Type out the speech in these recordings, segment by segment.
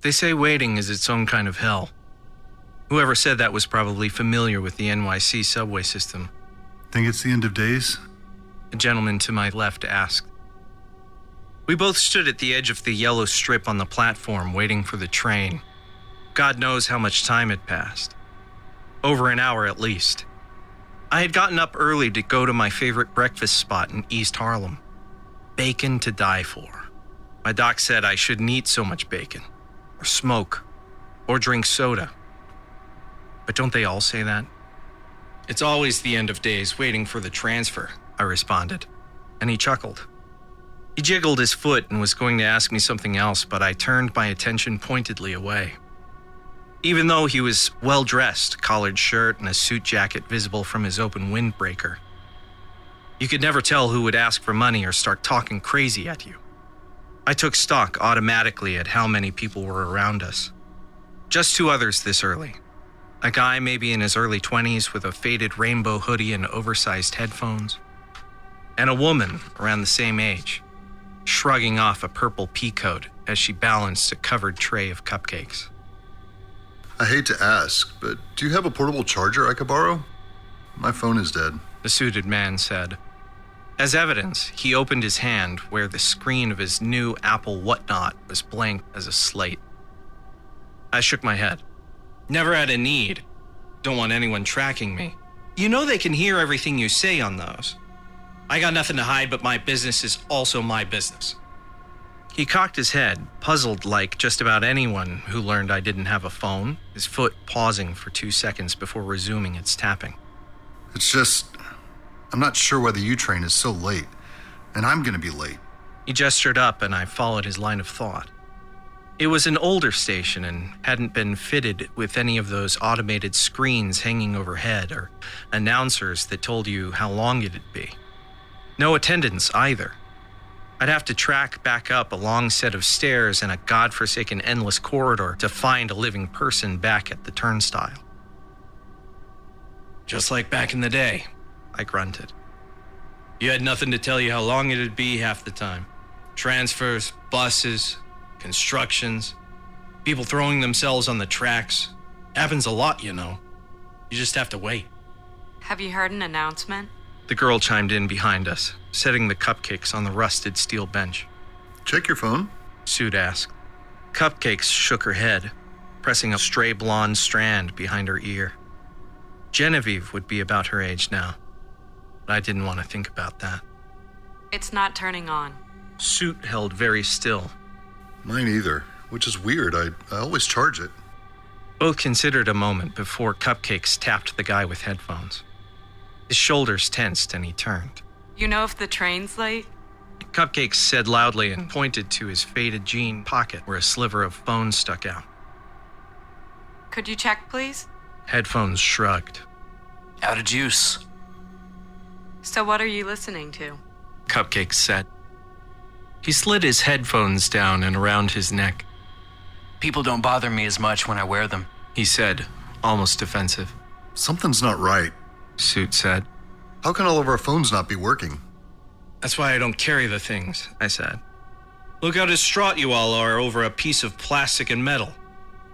They say waiting is its own kind of hell. Whoever said that was probably familiar with the NYC subway system. Think it's the end of days? A gentleman to my left asked. We both stood at the edge of the yellow strip on the platform waiting for the train. God knows how much time had passed. Over an hour at least. I had gotten up early to go to my favorite breakfast spot in East Harlem. Bacon to die for. My doc said I shouldn't eat so much bacon, or smoke, or drink soda. But don't they all say that? It's always the end of days waiting for the transfer, I responded, and he chuckled. He jiggled his foot and was going to ask me something else, but I turned my attention pointedly away. Even though he was well-dressed, collared shirt and a suit jacket visible from his open windbreaker, you could never tell who would ask for money or start talking crazy at you. I took stock automatically at how many people were around us. Just two others this early. A guy maybe in his early 20s with a faded rainbow hoodie and oversized headphones. And a woman around the same age, shrugging off a purple pea coat as she balanced a covered tray of cupcakes. I hate to ask, but do you have a portable charger I could borrow? My phone is dead, the suited man said. As evidence, he opened his hand where the screen of his new Apple whatnot was blank as a slate. I shook my head. Never had a need. Don't want anyone tracking me. You know they can hear everything you say on those. I got nothing to hide, but my business is also my business. He cocked his head, puzzled like just about anyone who learned I didn't have a phone, his foot pausing for 2 seconds before resuming its tapping. It's just, I'm not sure why the U-train is so late, and I'm gonna be late. He gestured up and I followed his line of thought. It was an older station and hadn't been fitted with any of those automated screens hanging overhead or announcers that told you how long it'd be. No attendants either. I'd have to track back up a long set of stairs and a godforsaken endless corridor to find a living person back at the turnstile. Just like back in the day, I grunted. You had nothing to tell you how long it'd be half the time. Transfers, buses, constructions, people throwing themselves on the tracks. Happens a lot, you know. You just have to wait. Have you heard an announcement? The girl chimed in behind us, setting the cupcakes on the rusted steel bench. Check your phone? Suit asked. Cupcakes shook her head, pressing a stray blonde strand behind her ear. Genevieve would be about her age now, but I didn't want to think about that. It's not turning on. Suit held very still. Mine either, which is weird. I always charge it. Both considered a moment before Cupcakes tapped the guy with headphones. His shoulders tensed and he turned. You know if the train's late? Cupcakes said loudly and pointed to his faded jean pocket where a sliver of phone stuck out. Could you check, please? Headphones shrugged. Out of juice. So what are you listening to? Cupcakes said. He slid his headphones down and around his neck. People don't bother me as much when I wear them, He said, almost defensive. Something's not right. Suit said. How can all of our phones not be working? That's why I don't carry the things, I said. Look how distraught you all are over a piece of plastic and metal.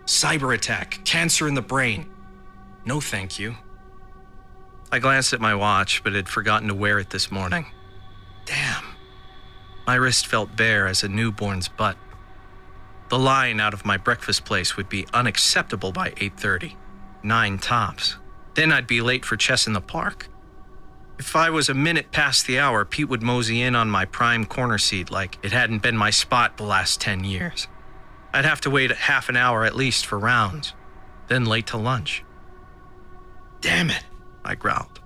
Cyber attack, cancer in the brain. No thank you. I glanced at my watch, but had forgotten to wear it this morning. Damn. My wrist felt bare as a newborn's butt. The line out of my breakfast place would be unacceptable by 8:30. 9 tops. Then I'd be late for chess in the park. If I was a minute past the hour, Pete would mosey in on my prime corner seat like it hadn't been my spot the last 10 years. I'd have to wait half an hour at least for rounds, then late to lunch. Damn it, I growled.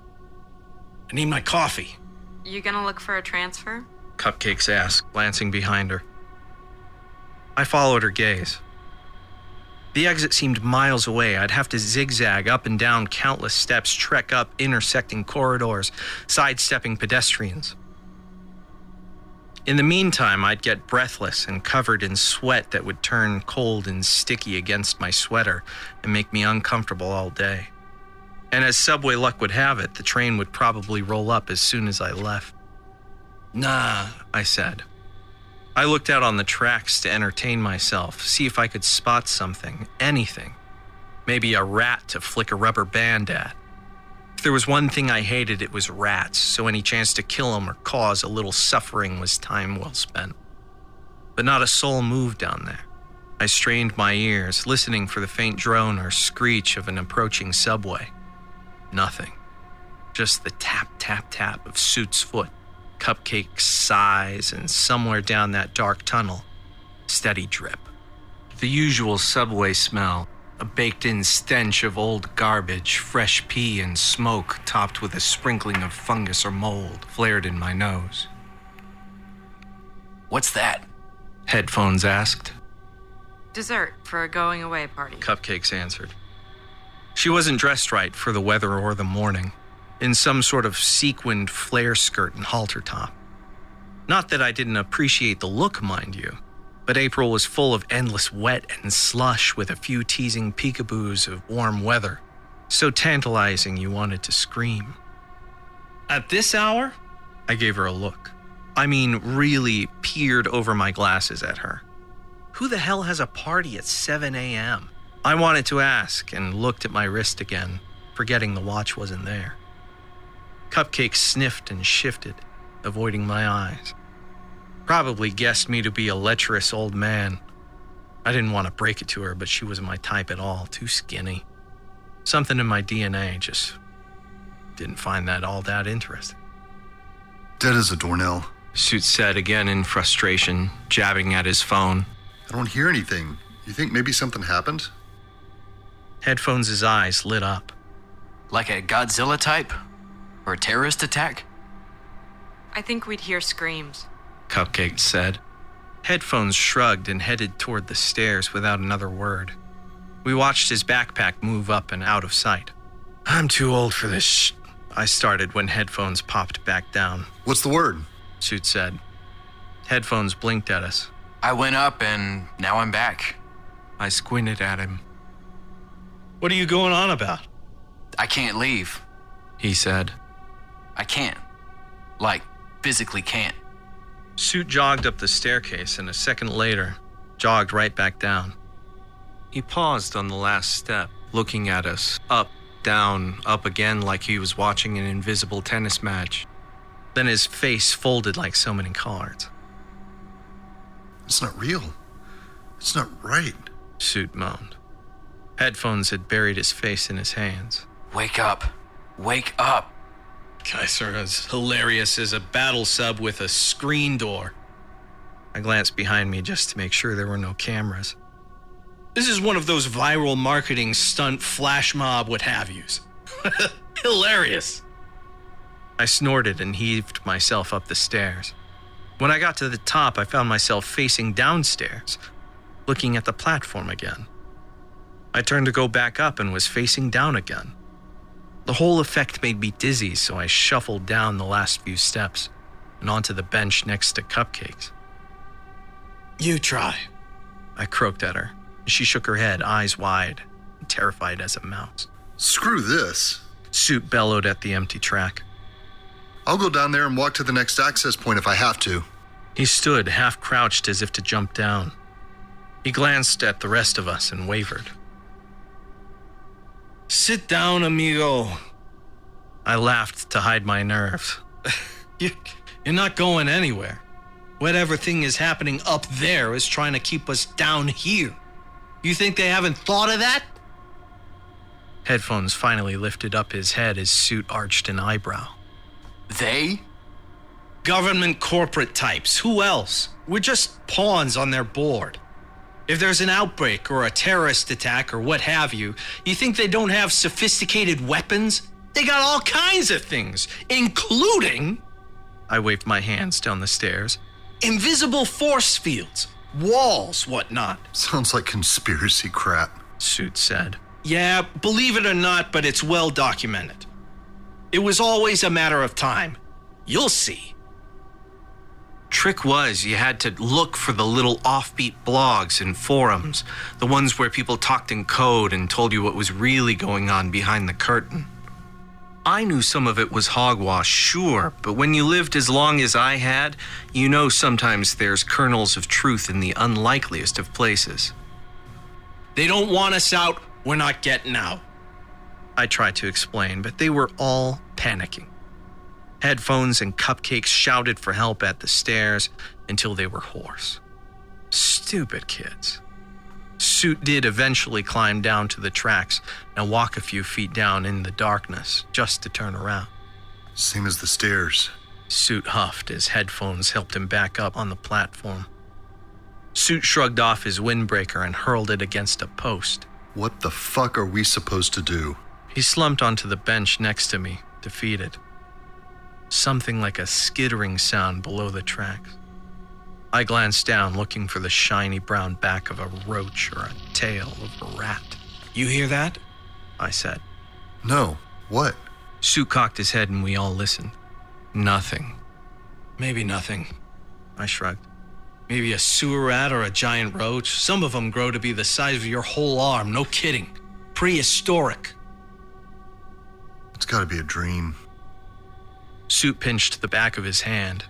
I need my coffee. You gonna look for a transfer? Cupcakes asked, glancing behind her. I followed her gaze. The exit seemed miles away. I'd have to zigzag up and down countless steps, trek up intersecting corridors, sidestepping pedestrians. In the meantime, I'd get breathless and covered in sweat that would turn cold and sticky against my sweater and make me uncomfortable all day. And as subway luck would have it, the train would probably roll up as soon as I left. Nah, I said. I looked out on the tracks to entertain myself, see if I could spot something, anything. Maybe a rat to flick a rubber band at. If there was one thing I hated, it was rats, so any chance to kill them or cause a little suffering was time well spent. But not a soul moved down there. I strained my ears, listening for the faint drone or screech of an approaching subway. Nothing. Just the tap, tap, tap of Suit's foot, Cupcake's sighs, and somewhere down that dark tunnel, steady drip. The usual subway smell, a baked-in stench of old garbage, fresh pee and smoke topped with a sprinkling of fungus or mold, flared in my nose. What's that? Headphones asked. Dessert for a going-away party. Cupcakes answered. She wasn't dressed right for the weather or the morning, in some sort of sequined flare skirt and halter top. Not that I didn't appreciate the look, mind you, but April was full of endless wet and slush with a few teasing peekaboos of warm weather, so tantalizing you wanted to scream. At this hour? I gave her a look. I mean, really peered over my glasses at her. Who the hell has a party at 7 a.m.? I wanted to ask and looked at my wrist again, forgetting the watch wasn't there. Cupcake sniffed and shifted, avoiding my eyes. Probably guessed me to be a lecherous old man. I didn't want to break it to her, but she wasn't my type at all, too skinny. Something in my DNA just didn't find that all that interesting. Dead as a doornail. Suit said again in frustration, jabbing at his phone. I don't hear anything. You think maybe something happened? Headphones' eyes lit up. Like a Godzilla type? Or a terrorist attack? I think we'd hear screams. Cupcake said. Headphones shrugged and headed toward the stairs without another word. We watched his backpack move up and out of sight. I'm too old for this I started when Headphones popped back down. What's the word? Suit said. Headphones blinked at us. I went up and now I'm back. I squinted at him. What are you going on about? I can't leave. He said. I can't. Like, physically can't. Suit jogged up the staircase and a second later, jogged right back down. He paused on the last step, looking at us, up, down, up again like he was watching an invisible tennis match. Then his face folded like so many cards. It's not real. It's not right. Suit moaned. Headphones had buried his face in his hands. Wake up. Wake up. Guys are as hilarious as a battle sub with a screen door. I glanced behind me just to make sure there were no cameras. This is one of those viral marketing stunt flash mob what have yous. Hilarious. I snorted and heaved myself up the stairs. When I got to the top, I found myself facing downstairs, looking at the platform again. I turned to go back up and was facing down again. The whole effect made me dizzy, so I shuffled down the last few steps and onto the bench next to Cupcakes. You try, I croaked at her. She shook her head, eyes wide, terrified as a mouse. Screw this. Suit bellowed at the empty track. I'll go down there and walk to the next access point if I have to. He stood, half crouched as if to jump down. He glanced at the rest of us and wavered. Sit down, amigo. I laughed to hide my nerves. You're not going anywhere. Whatever thing is happening up there is trying to keep us down here. You think they haven't thought of that? Headphones finally lifted up his head as Suit arched an eyebrow. They? Government corporate types. Who else? We're just pawns on their board. If there's an outbreak or a terrorist attack or what have you, you think they don't have sophisticated weapons? They got all kinds of things, including... I waved my hands down the stairs. Invisible force fields, walls, whatnot. Sounds like conspiracy crap. Suit said. Yeah, believe it or not, but it's well documented. It was always a matter of time. You'll see. Trick was you had to look for the little offbeat blogs and forums, the ones where people talked in code and told you what was really going on behind the curtain. I knew some of it was hogwash, sure, but when you lived as long as I had, you know sometimes there's kernels of truth in the unlikeliest of places. They don't want us out, we're not getting out. I tried to explain, but they were all panicking. Headphones and Cupcakes shouted for help at the stairs until they were hoarse. Stupid kids. Suit did eventually climb down to the tracks and walk a few feet down in the darkness just to turn around. Same as the stairs. Suit huffed as Headphones helped him back up on the platform. Suit shrugged off his windbreaker and hurled it against a post. What the fuck are we supposed to do? He slumped onto the bench next to me, defeated. Something like a skittering sound below the tracks. I glanced down, looking for the shiny brown back of a roach or a tail of a rat. You hear that? I said. No. What? Suit cocked his head and we all listened. Nothing. Maybe nothing. I shrugged. Maybe a sewer rat or a giant roach. Some of them grow to be the size of your whole arm, no kidding. Prehistoric. It's gotta be a dream. Suit pinched the back of his hand.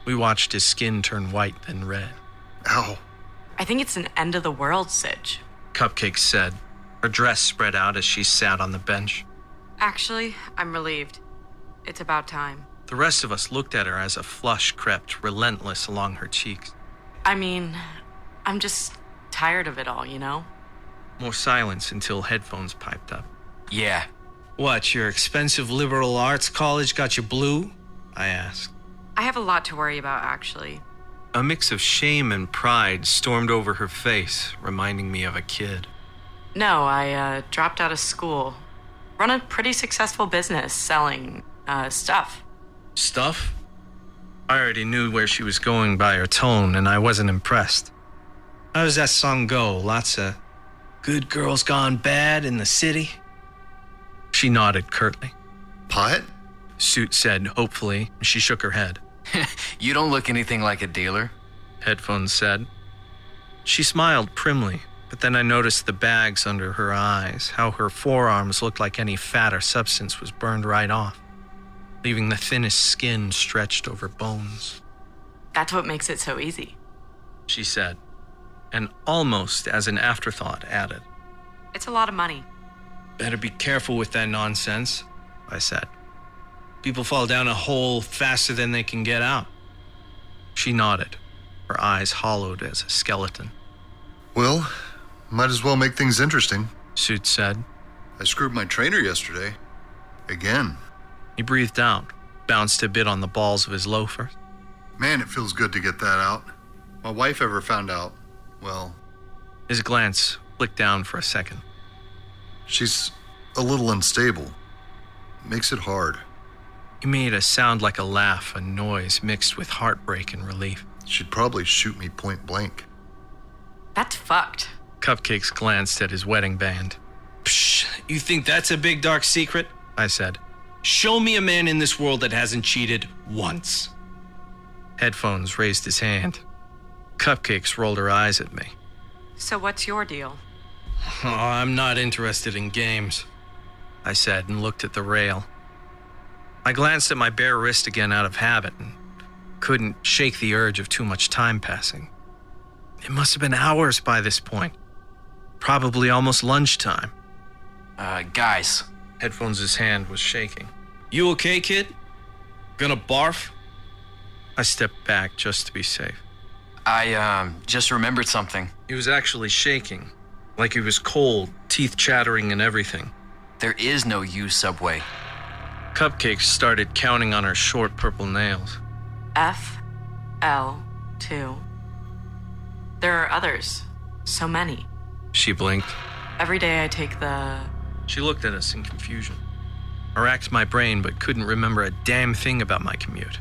We watched his skin turn white, then red. Ow. I think it's an end of the world, Sitch. Cupcake said. Her dress spread out as she sat on the bench. Actually, I'm relieved. It's about time. The rest of us looked at her as a flush crept relentless along her cheeks. I mean, I'm just tired of it all, you know? More silence until Headphones piped up. Yeah. What, your expensive liberal arts college got you blue? I asked. I have a lot to worry about, actually. A mix of shame and pride stormed over her face, reminding me of a kid. No, I dropped out of school. Run a pretty successful business selling, stuff. Stuff? I already knew where she was going by her tone, and I wasn't impressed. How does that song go? Lots of good girls gone bad in the city? She nodded curtly. Pot? Suit said hopefully, and she shook her head. You don't look anything like a dealer. Headphones said. She smiled primly, but then I noticed the bags under her eyes, how her forearms looked like any fat or substance was burned right off, leaving the thinnest skin stretched over bones. That's what makes it so easy. She said, and almost as an afterthought added. It's a lot of money. Better be careful with that nonsense, I said. People fall down a hole faster than they can get out. She nodded, her eyes hollowed as a skeleton. Well, might as well make things interesting. Suit said. I screwed my trainer yesterday. Again. He breathed out, bounced a bit on the balls of his loafers. Man, it feels good to get that out. My wife ever found out, well... His glance flicked down for a second. She's a little unstable. Makes it hard. He made a sound like a laugh, a noise mixed with heartbreak and relief. She'd probably shoot me point blank. That's fucked. Cupcakes glanced at his wedding band. Psh, you think that's a big dark secret? I said. Show me a man in this world that hasn't cheated once. Headphones raised his hand. Cupcakes rolled her eyes at me. So what's your deal? Oh, I'm not interested in games, I said and looked at the rail. I glanced at my bare wrist again out of habit and couldn't shake the urge of too much time passing. It must have been hours by this point. Probably almost lunchtime. Guys. Headphones' hand was shaking. You okay, kid? Gonna barf? I stepped back just to be safe. I, just remembered something. He was actually shaking, like he was cold, teeth chattering and everything. There is no U subway. Cupcakes started counting on her short purple nails. FL2. There are others. So many. She blinked. Every day I take the... She looked at us in confusion. I racked my brain but couldn't remember a damn thing about my commute.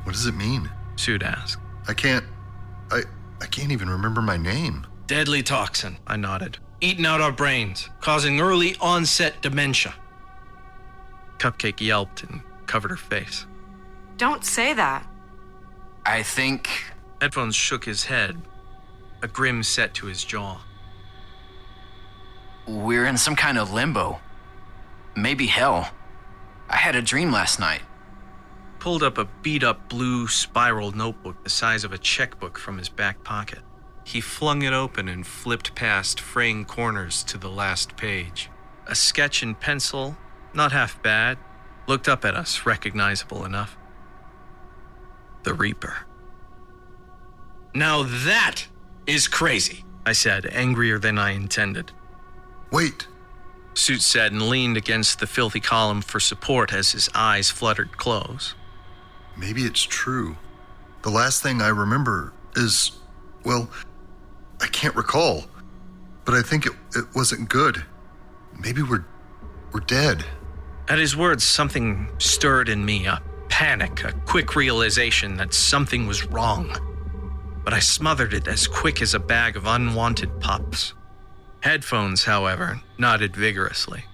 What does it mean? Suit asked. I can't even remember my name. Deadly toxin, I nodded. Eating out our brains, causing early onset dementia. Cupcake yelped and covered her face. Don't say that. I think... Headphones shook his head, a grin set to his jaw. We're in some kind of limbo. Maybe hell. I had a dream last night. Pulled up a beat-up blue spiral notebook the size of a checkbook from his back pocket. He flung it open and flipped past fraying corners to the last page. A sketch in pencil, not half bad, looked up at us, recognizable enough. The Reaper. Now that is crazy, I said, angrier than I intended. Wait. Suit said and leaned against the filthy column for support as his eyes fluttered close. Maybe it's true. The last thing I remember is, well, I can't recall. But I think it wasn't good. Maybe we're dead. At his words, something stirred in me, a panic, a quick realization that something was wrong. But I smothered it as quick as a bag of unwanted pups. Headphones, however, nodded vigorously.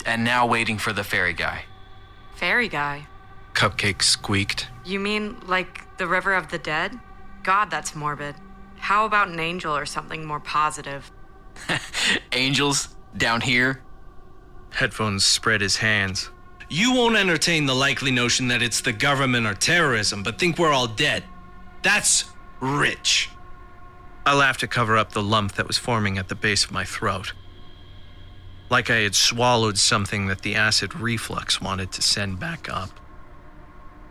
And now waiting for the fairy guy. Fairy guy? Cupcake squeaked. You mean like the River of the Dead? God, that's morbid. How about an angel or something more positive? Angels? Down here? Headphones spread his hands. You won't entertain the likely notion that it's the government or terrorism, but think we're all dead. That's rich. I laughed to cover up the lump that was forming at the base of my throat. Like I had swallowed something that the acid reflux wanted to send back up.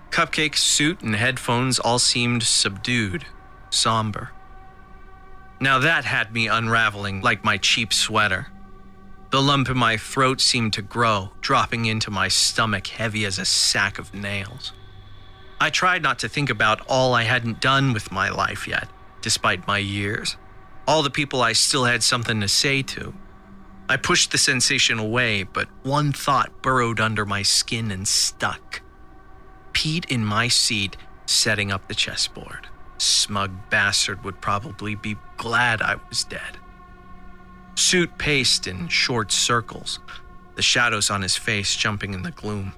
Cupcake, Suit, and Headphones all seemed subdued, somber. Now that had me unraveling like my cheap sweater. The lump in my throat seemed to grow, dropping into my stomach heavy as a sack of nails. I tried not to think about all I hadn't done with my life yet, despite my years. All the people I still had something to say to. I pushed the sensation away, but one thought burrowed under my skin and stuck. Pete in my seat, setting up the chessboard. Smug bastard would probably be glad I was dead. Suit paced in short circles, the shadows on his face jumping in the gloom.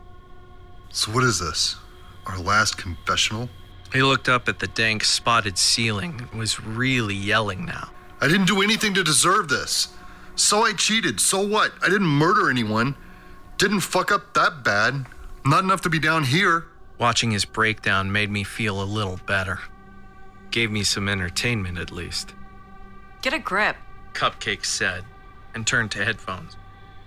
So what is this? Our last confessional? He looked up at the dank, spotted ceiling and was really yelling now. I didn't do anything to deserve this. So I cheated. So what? I didn't murder anyone. Didn't fuck up that bad. Not enough to be down here. Watching his breakdown made me feel a little better. Gave me some entertainment, at least. Get a grip. Cupcake said, and turned to Headphones.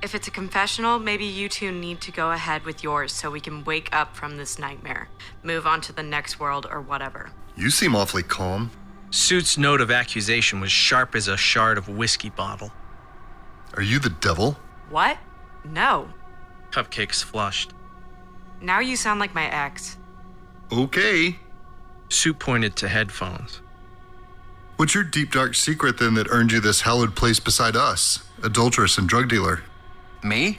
If it's a confessional, maybe you two need to go ahead with yours so we can wake up from this nightmare, move on to the next world or whatever. You seem awfully calm. Suit's note of accusation was sharp as a shard of whiskey bottle. Are you the devil? What? No. Cupcakes flushed. Now you sound like my ex. Okay. Suit pointed to Headphones. What's your deep, dark secret, then, that earned you this hallowed place beside us, adulteress and drug dealer? Me?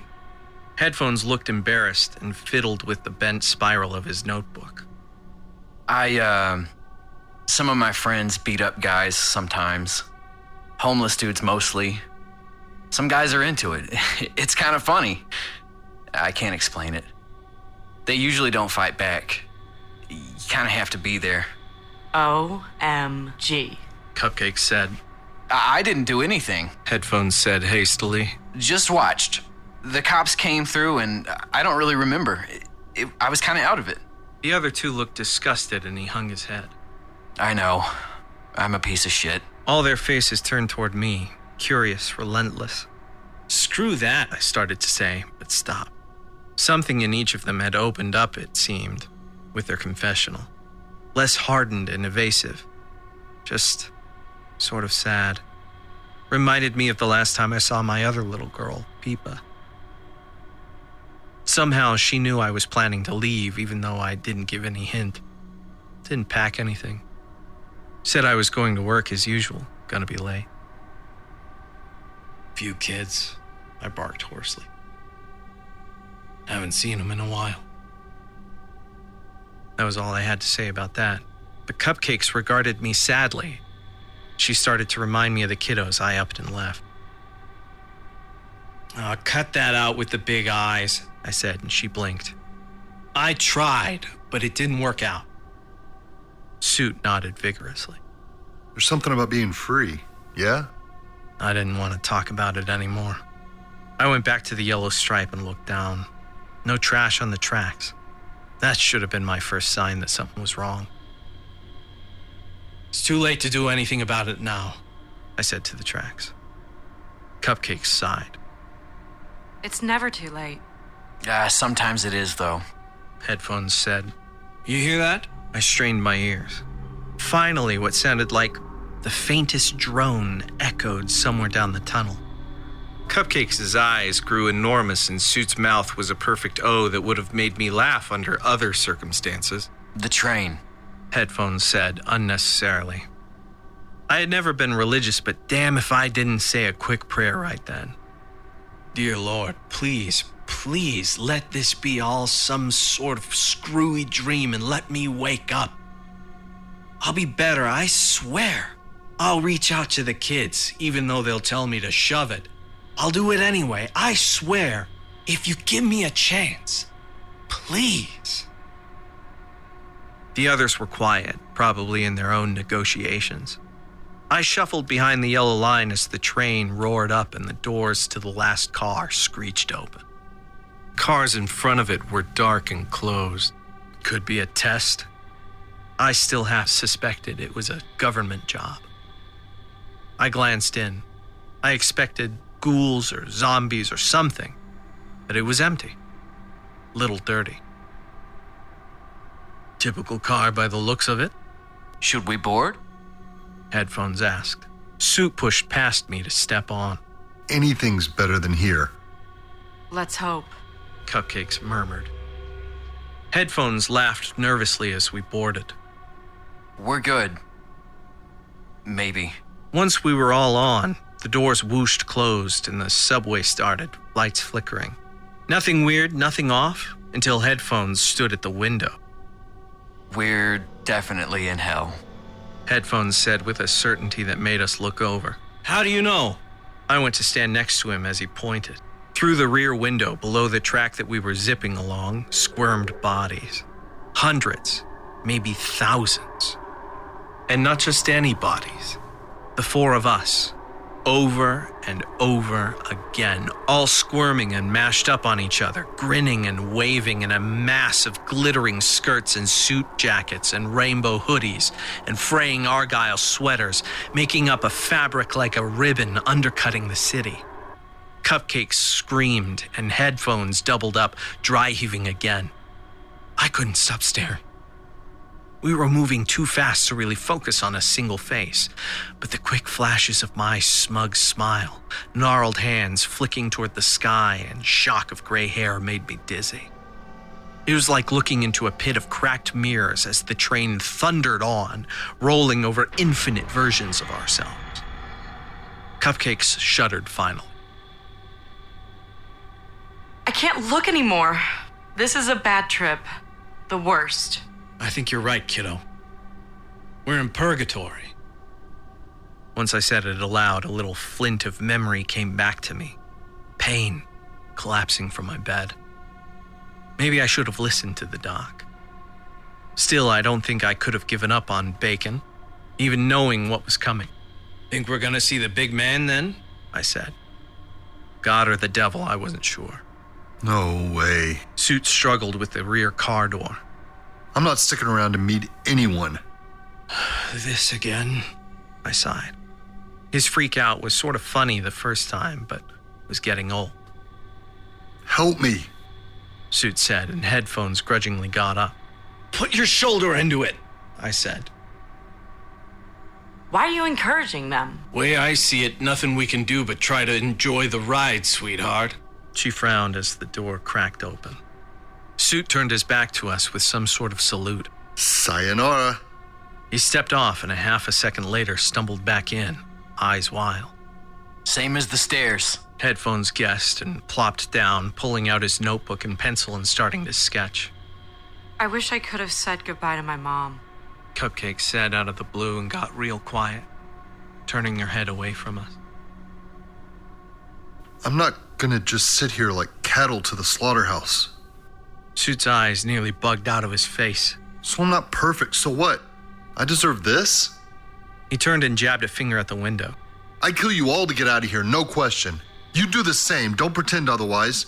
Headphones looked embarrassed and fiddled with the bent spiral of his notebook. Some of my friends beat up guys sometimes. Homeless dudes mostly. Some guys are into it. It's kind of funny. I can't explain it. They usually don't fight back. You kind of have to be there. OMG. Cupcake said. I didn't do anything. Headphones said hastily. Just watched. The cops came through and I don't really remember. I was kind of out of it. The other two looked disgusted and he hung his head. I know. I'm a piece of shit. All their faces turned toward me, curious, relentless. Screw that, I started to say, but stopped. Something in each of them had opened up, it seemed, with their confessional. Less hardened and evasive. Just sort of sad. Reminded me of the last time I saw my other little girl, Peepa. Somehow she knew I was planning to leave, even though I didn't give any hint. Didn't pack anything. Said I was going to work as usual, gonna be late. Few kids, I barked hoarsely. Haven't seen them in a while. That was all I had to say about that. The Cupcakes regarded me sadly. She started to remind me of the kiddos I upped and left. Oh, cut that out with the big eyes, I said, and she blinked. I tried, but it didn't work out. Suit nodded vigorously. There's something about being free, yeah? I didn't want to talk about it anymore. I went back to the yellow stripe and looked down. No trash on the tracks. That should have been my first sign that something was wrong. It's too late to do anything about it now, I said to the tracks. Cupcake sighed. It's never too late. Sometimes it is, though. Headphones said. You hear that? I strained my ears. Finally, what sounded like the faintest drone echoed somewhere down the tunnel. Cupcake's eyes grew enormous and Suit's mouth was a perfect O that would have made me laugh under other circumstances. The train. Headphones said unnecessarily. I had never been religious, but damn if I didn't say a quick prayer right then. Dear Lord, please, please let this be all some sort of screwy dream and let me wake up. I'll be better, I swear. I'll reach out to the kids, even though they'll tell me to shove it. I'll do it anyway, I swear, if you give me a chance. Please. The others were quiet, probably in their own negotiations. I shuffled behind the yellow line as the train roared up and the doors to the last car screeched open. Cars in front of it were dark and closed. Could be a test. I still half suspected it was a government job. I glanced in. I expected ghouls or zombies or something, but it was empty. Little dirty. Typical car by the looks of it. Should we board? Headphones asked. Suit pushed past me to step on. Anything's better than here. Let's hope. Cupcakes murmured. Headphones laughed nervously as we boarded. We're good. Maybe. Once we were all on, the doors whooshed closed and the subway started, lights flickering. Nothing weird, nothing off, until Headphones stood at the window. We're definitely in hell. Headphones said with a certainty that made us look over. How do you know? I went to stand next to him as he pointed. Through the rear window, below the track that we were zipping along, squirmed bodies. Hundreds, maybe thousands. And not just any bodies. The four of us. Over and over again, all squirming and mashed up on each other, grinning and waving in a mass of glittering skirts and suit jackets and rainbow hoodies and fraying argyle sweaters, making up a fabric like a ribbon undercutting the city. Cupcakes screamed and Headphones doubled up, dry heaving again. I couldn't stop staring. We were moving too fast to really focus on a single face, but the quick flashes of my smug smile, gnarled hands flicking toward the sky, and shock of gray hair made me dizzy. It was like looking into a pit of cracked mirrors as the train thundered on, rolling over infinite versions of ourselves. Cupcakes shuddered finally. I can't look anymore. This is a bad trip. The worst. I think you're right, kiddo. We're in purgatory. Once I said it aloud, a little flint of memory came back to me. Pain, collapsing from my bed. Maybe I should have listened to the doc. Still, I don't think I could have given up on Bacon, even knowing what was coming. Think we're gonna see the big man then? I said. God or the devil, I wasn't sure. No way. Suit struggled with the rear car door. I'm not sticking around to meet anyone. This again? I sighed. His freak out was sort of funny the first time, but was getting old. Help me. Suit said, and Headphones grudgingly got up. Put your shoulder into it, I said. Why are you encouraging them? Way I see it, nothing we can do but try to enjoy the ride, sweetheart. She frowned as the door cracked open. Suit turned his back to us with some sort of salute. Sayonara. He stepped off and a half a second later stumbled back in, eyes wild. Same as the stairs. Headphones guessed and plopped down, pulling out his notebook and pencil and starting to sketch. I wish I could have said goodbye to my mom. Cupcake said out of the blue and got real quiet, turning her head away from us. I'm not gonna just sit here like cattle to the slaughterhouse. Suit's eyes nearly bugged out of his face. So I'm not perfect, so what? I deserve this? He turned and jabbed a finger at the window. I'd kill you all to get out of here, no question. You do the same, don't pretend otherwise.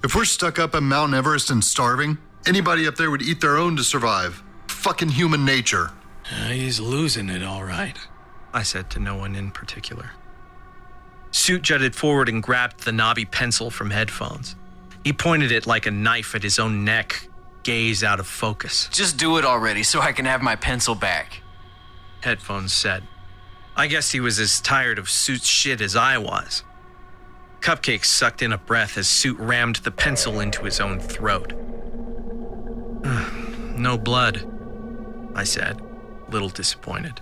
If we're stuck up on Mount Everest and starving, anybody up there would eat their own to survive. Fucking human nature. He's losing it, all right, I said to no one in particular. Suit jutted forward and grabbed the knobby pencil from headphones. He pointed it like a knife at his own neck, gaze out of focus. Just do it already so I can have my pencil back. Headphones said. I guess he was as tired of Suit's shit as I was. Cupcake sucked in a breath as Suit rammed the pencil into his own throat. No blood, I said, a little disappointed.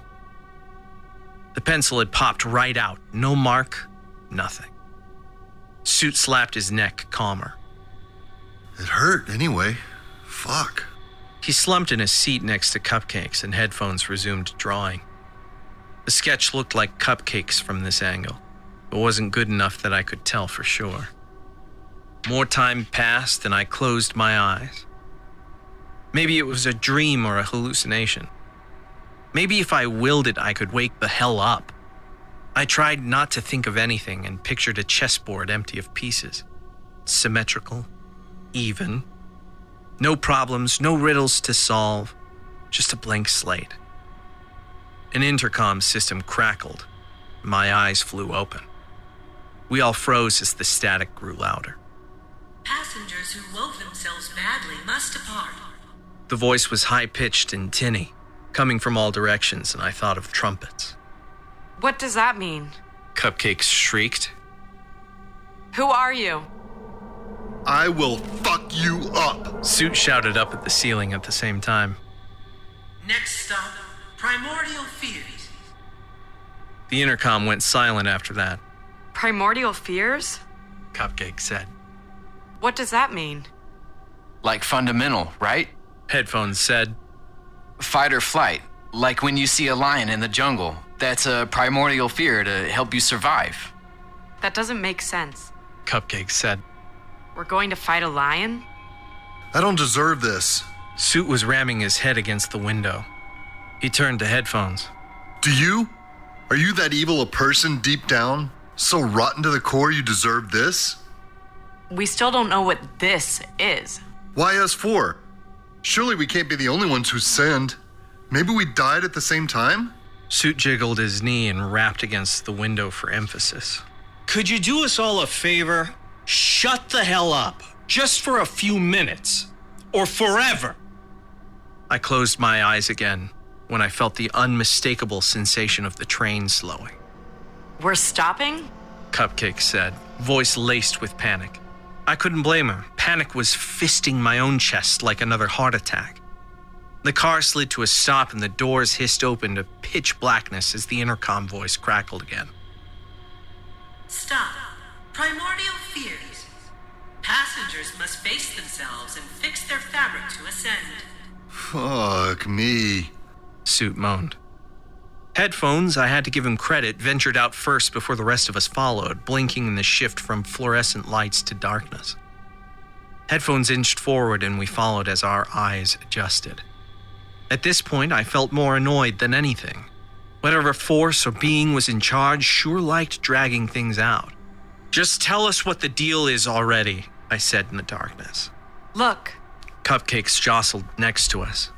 The pencil had popped right out. No mark, nothing. Suit slapped his neck, calmer. It hurt anyway. Fuck. He slumped in his seat next to Cupcakes and Headphones resumed drawing. The sketch looked like Cupcakes from this angle, but wasn't good enough that I could tell for sure. More time passed and I closed my eyes. Maybe it was a dream or a hallucination. Maybe if I willed it, I could wake the hell up. I tried not to think of anything and pictured a chessboard empty of pieces. Symmetrical, even. No problems, no riddles to solve, just a blank slate. An intercom system crackled. My eyes flew open. We all froze as the static grew louder. Passengers who wove themselves badly must depart. The voice was high-pitched and tinny, coming from all directions, and I thought of trumpets. What does that mean? Cupcakes shrieked. Who are you? I will fuck you up. Suit shouted up at the ceiling at the same time. Next stop, Primordial Fears. The intercom went silent after that. Primordial fears? Cupcake said. What does that mean? Like fundamental, right? Headphones said. Fight or flight, like when you see a lion in the jungle. That's a primordial fear to help you survive. That doesn't make sense. Cupcake said. We're going to fight a lion? I don't deserve this. Suit was ramming his head against the window. He turned to Headphones. Do you? Are you that evil a person deep down? So rotten to the core you deserve this? We still don't know what this is. Why us four? Surely we can't be the only ones who sinned. Maybe we died at the same time? Suit jiggled his knee and rapped against the window for emphasis. Could you do us all a favor? Shut the hell up. Just for a few minutes. Or forever. I closed my eyes again when I felt the unmistakable sensation of the train slowing. We're stopping? Cupcake said, voice laced with panic. I couldn't blame her. Panic was fisting my own chest like another heart attack. The car slid to a stop and the doors hissed open to pitch blackness as the intercom voice crackled again. Stop. Primordial Fears. Passengers must face themselves and fix their fabric to ascend. Fuck me. Suit moaned. Headphones, I had to give him credit, ventured out first before the rest of us followed, blinking in the shift from fluorescent lights to darkness. Headphones inched forward and we followed as our eyes adjusted. At this point, I felt more annoyed than anything. Whatever force or being was in charge sure liked dragging things out. Just tell us what the deal is already, I said in the darkness. Look. Cupcakes jostled next to us.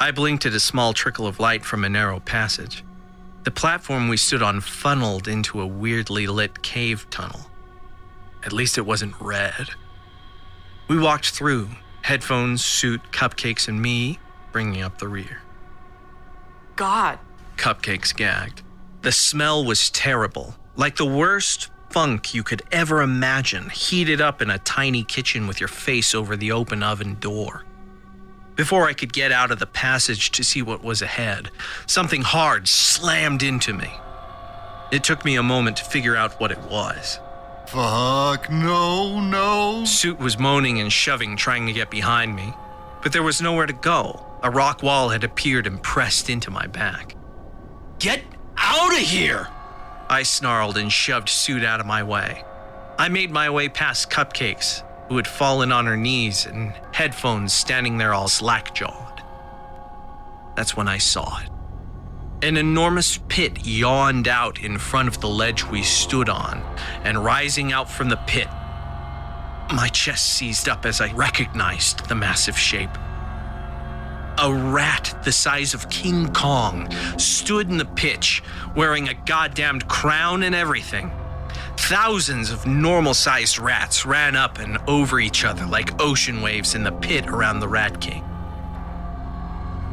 I blinked at a small trickle of light from a narrow passage. The platform we stood on funneled into a weirdly lit cave tunnel. At least it wasn't red. We walked through, Headphones, Suit, Cupcakes, and me, bringing up the rear. God. Cupcakes gagged. The smell was terrible, like the worst funk you could ever imagine, heated up in a tiny kitchen with your face over the open oven door. Before I could get out of the passage to see what was ahead, something hard slammed into me. It took me a moment to figure out what it was. Fuck, no. Suit was moaning and shoving, trying to get behind me, but there was nowhere to go. A rock wall had appeared and pressed into my back. Get out of here! I snarled and shoved Suit out of my way. I made my way past Cupcakes, who had fallen on her knees, and Headphones standing there all slack-jawed. That's when I saw it. An enormous pit yawned out in front of the ledge we stood on, and rising out from the pit, My chest seized up as I recognized the massive shape. A rat the size of King Kong stood in the pitch, wearing a goddamned crown and everything. Thousands of normal-sized rats ran up and over each other like ocean waves in the pit around the Rat King.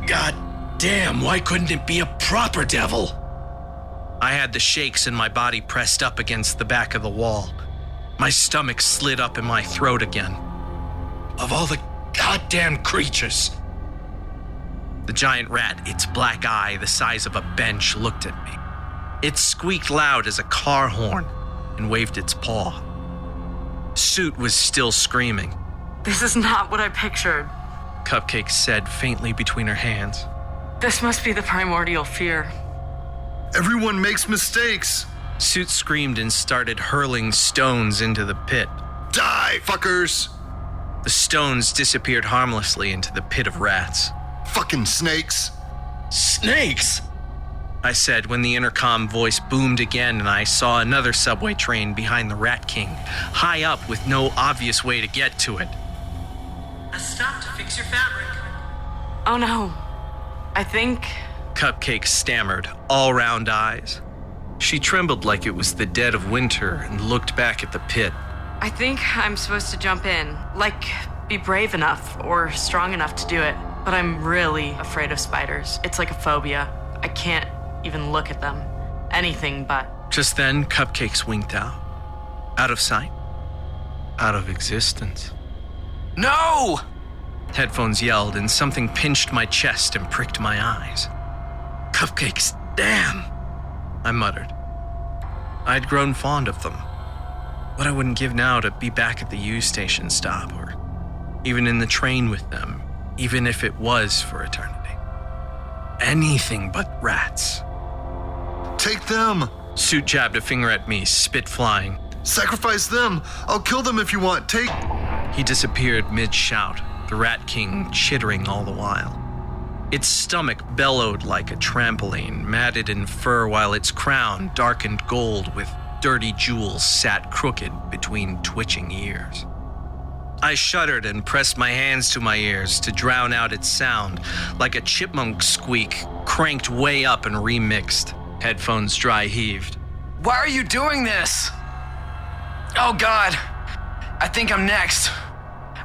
God damn, why couldn't it be a proper devil? I had the shakes and my body pressed up against the back of the wall. My stomach slid up in my throat again. Of all the goddamn creatures. The giant rat, its black eye the size of a bench, looked at me. It squeaked loud as a car horn and waved its paw. Suit was still screaming. This is not what I pictured. Cupcake said faintly between her hands. This must be the primordial fear. Everyone makes mistakes. Suit screamed and started hurling stones into the pit. Die, fuckers! The stones disappeared harmlessly into the pit of rats. Fucking snakes. Snakes? I said when the intercom voice boomed again and I saw another subway train behind the Rat King, high up with no obvious way to get to it. A stop to fix your fabric. Oh no. I think... Cupcake stammered, all round eyes. She trembled like it was the dead of winter and looked back at the pit. I think I'm supposed to jump in. Like, be brave enough or strong enough to do it. But I'm really afraid of spiders. It's like a phobia. I can't even look at them. Anything but. Just then, Cupcakes winked out. Out of sight. Out of existence. No! Headphones yelled and something pinched my chest and pricked my eyes. Cupcakes, damn! I muttered. I'd grown fond of them. What I wouldn't give now to be back at the U-station stop or even in the train with them, even if it was for eternity. Anything but rats. Take them. Suit jabbed a finger at me, spit flying. Sacrifice them. I'll kill them if you want. Take... He disappeared mid-shout, the Rat King chittering all the while. Its stomach bellowed like a trampoline, matted in fur, while its crown, darkened gold with dirty jewels, sat crooked between twitching ears. I shuddered and pressed my hands to my ears to drown out its sound, like a chipmunk squeak, cranked way up and remixed. Headphones dry heaved. Why are you doing this? Oh God, I think I'm next.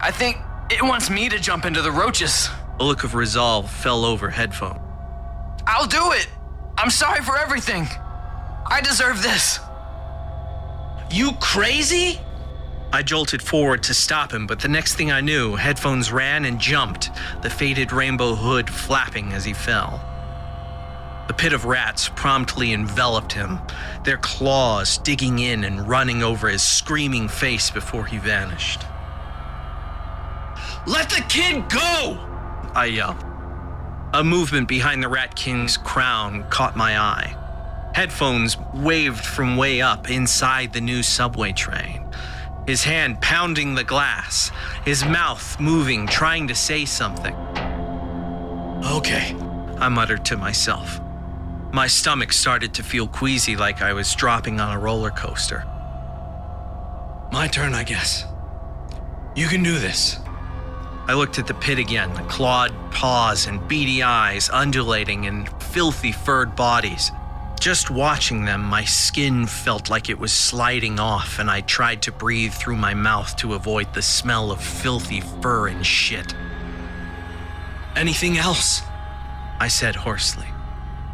I think it wants me to jump into the roaches. A look of resolve fell over Headphone. I'll do it. I'm sorry for everything. I deserve this. You crazy? I jolted forward to stop him, but the next thing I knew, Headphones ran and jumped, the faded rainbow hood flapping as he fell. The pit of rats promptly enveloped him, their claws digging in and running over his screaming face before he vanished. Let the kid go! I yelled. A movement behind the Rat King's crown caught my eye. Headphones waved from way up inside the new subway train, his hand pounding the glass, his mouth moving, trying to say something. Okay, I muttered to myself. My stomach started to feel queasy like I was dropping on a roller coaster. My turn, I guess. You can do this. I looked at the pit again, the clawed paws and beady eyes undulating in filthy furred bodies. Just watching them, my skin felt like it was sliding off, and I tried to breathe through my mouth to avoid the smell of filthy fur and shit. Anything else? I said hoarsely.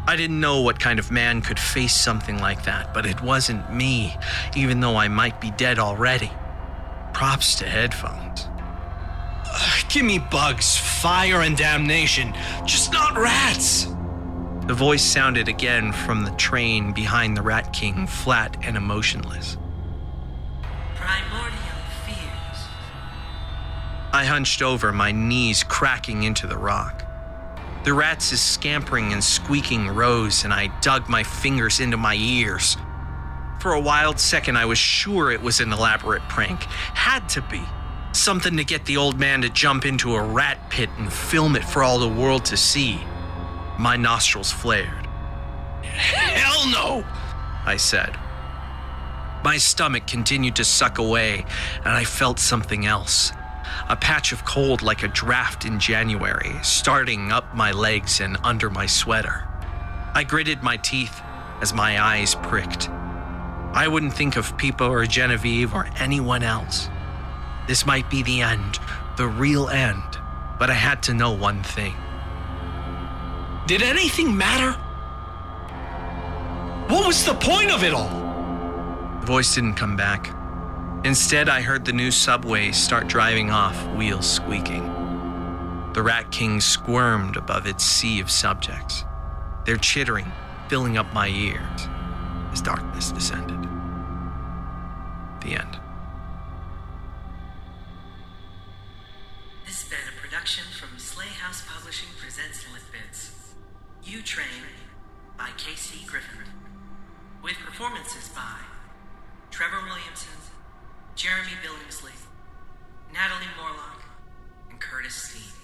I didn't know what kind of man could face something like that, but it wasn't me, even though I might be dead already. Props to Headphones. Give me bugs, fire, and damnation, just not rats. The voice sounded again from the train behind the Rat King, flat and emotionless. Primordial fears. I hunched over, my knees cracking into the rock. The rats' scampering and squeaking rose, and I dug my fingers into my ears. For a wild second, I was sure it was an elaborate prank. Had to be. Something to get the old man to jump into a rat pit and film it for all the world to see. My nostrils flared. Hell no, I said. My stomach continued to suck away, and I felt something else. A patch of cold like a draft in January, starting up my legs and under my sweater. I gritted my teeth as my eyes pricked. I wouldn't think of Pippa or Genevieve or anyone else. This might be the end, the real end, but I had to know one thing. Did anything matter? What was the point of it all? The voice didn't come back. Instead, I heard the new subway start driving off, wheels squeaking. The Rat King squirmed above its sea of subjects, their chittering filling up my ears as darkness descended. The end. This has been a production from Sley House Publishing presents Lit Bits. You Train by KC Grifant. With performances by Trevor Williamson, Jeremy Billingsley, Natalie Morlock, and Curtis Steen.